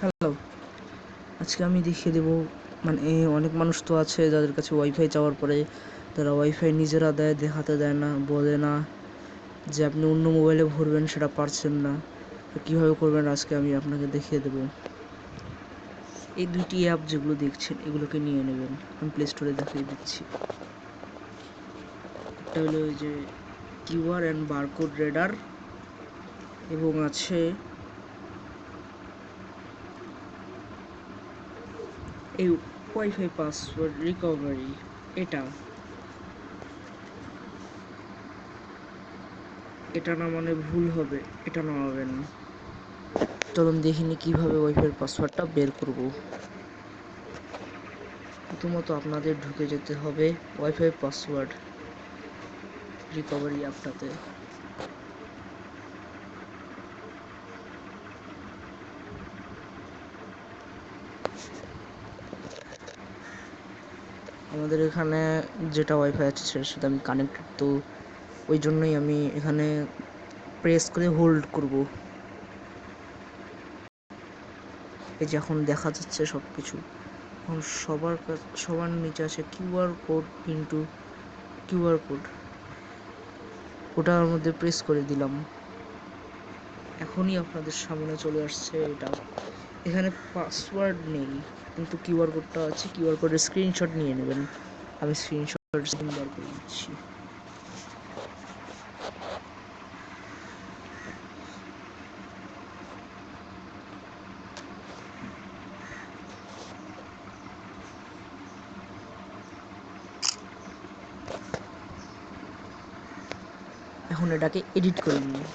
Hello, আজকে আমি দেখিয়ে দেবো। মানে অনেক মানুষ তো আছে যাদের কাছে ওয়াইফাই চাওয়ার পরে তারা ওয়াইফাই নিজেরা দেয়, দেখাতে দেয় না, বলে না যে আপনি অন্য মোবাইলে ভরবেন, সেটা পারছেন না। তো কীভাবে করবেন আজকে আমি আপনাকে দেখিয়ে দেবো। এই দুইটি অ্যাপ যেগুলো দেখছেন এগুলোকে নিয়ে নেবেন। আমি প্লে স্টোরে দেখিয়ে দিচ্ছি। একটা হলো ওই যে কিউআর অ্যান্ড বারকোড রেডার, এবং আছে এই ওয়াইফাই পাসওয়ার্ড রিকভারি। এটা এটা না মানে ভুল হবে, এটা নামাবেন। চলুন দেখিনি কিভাবে ওয়াইফাই পাসওয়ার্ডটা বের করব। প্রথমত আপনাদের ঢুকে যেতে হবে ওয়াইফাই পাসওয়ার্ড রিকভারি অ্যাপটাতে। আমাদের এখানে যেটা ওয়াইফাই আছে সেটার সাথে আমি কানেক্টেড, তো ওই জন্যই আমি এখানে প্রেস করে হোল্ড করব। এই যে এখন দেখা যাচ্ছে সব কিছু। এখন সবার নিচে আছে QR code into QR code, ওটার মধ্যে প্রেস করে দিলাম। এখনই আপনাদের সামনে চলে আসছে এটা। এখানে পাসওয়ার্ড নেই কিন্তু কিউআর কোডটা আছে। কিউআর কোডের স্ক্রিনশট নিয়ে নেবেন। আমি স্ক্রিনশট বার করে দিচ্ছি। এখন এটাকে এডিট করে নিই।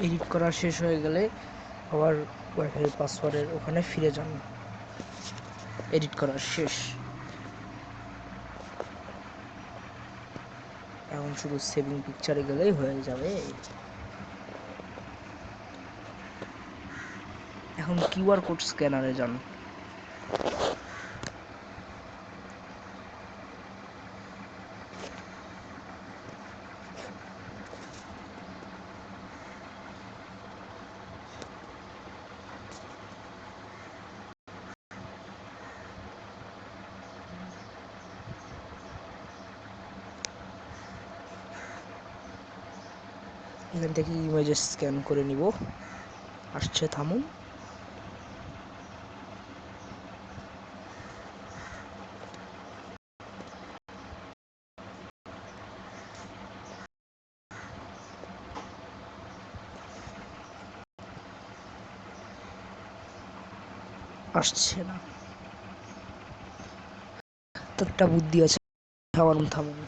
এডিট করা শেষ হয়ে গেলে আবার ওয়াইফাই পাসওয়ার্ডের ওখানে ফিরে যান। এডিট করা শেষ। এখন শুধু সেভিং পিকচারে গেলেই হয়ে যাবে। এখন কিউআর কোড স্ক্যানারে যান। এখান থেকে ইমেজেস স্ক্যান করে নিব। আসছে, থামুন। আসছে না, তো একটা বুদ্ধি আছে। থামুন থামুন।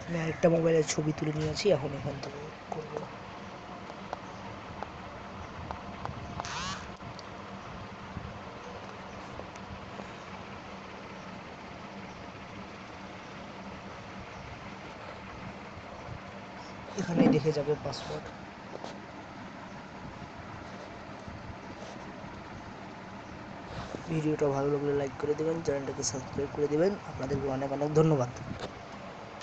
আমি আরেকটা মোবাইলের ছবি তুলে নিয়েছি, এখন এখান থেকে করবো। এখানেই দেখে যাবে পাসওয়ার্ড। ভিডিওটা ভালো লাগলে লাইক করে দেবেন, চ্যানেলটাকে সাবস্ক্রাইব করে দেবেন। আপনাদেরকে অনেক অনেক ধন্যবাদ।